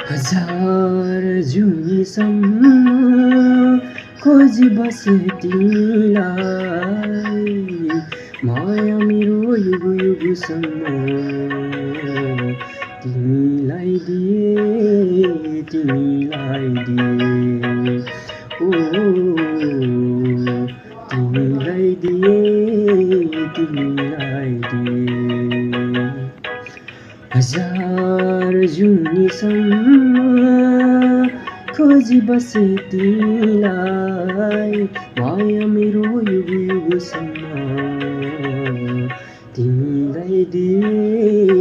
हजार जुनीसम्म खोजी बसे तिमीलाई, माया मेरो युग युगसम्म तिमीलाई दिए, तिमीलाई दिए, ओ तिमीलाई दिए, तिमीलाई दिए। हजार जुनीसम्म खोजी बसे तिमीलाई, माया मेरो युग युगसम्म तिमीलाई दिए,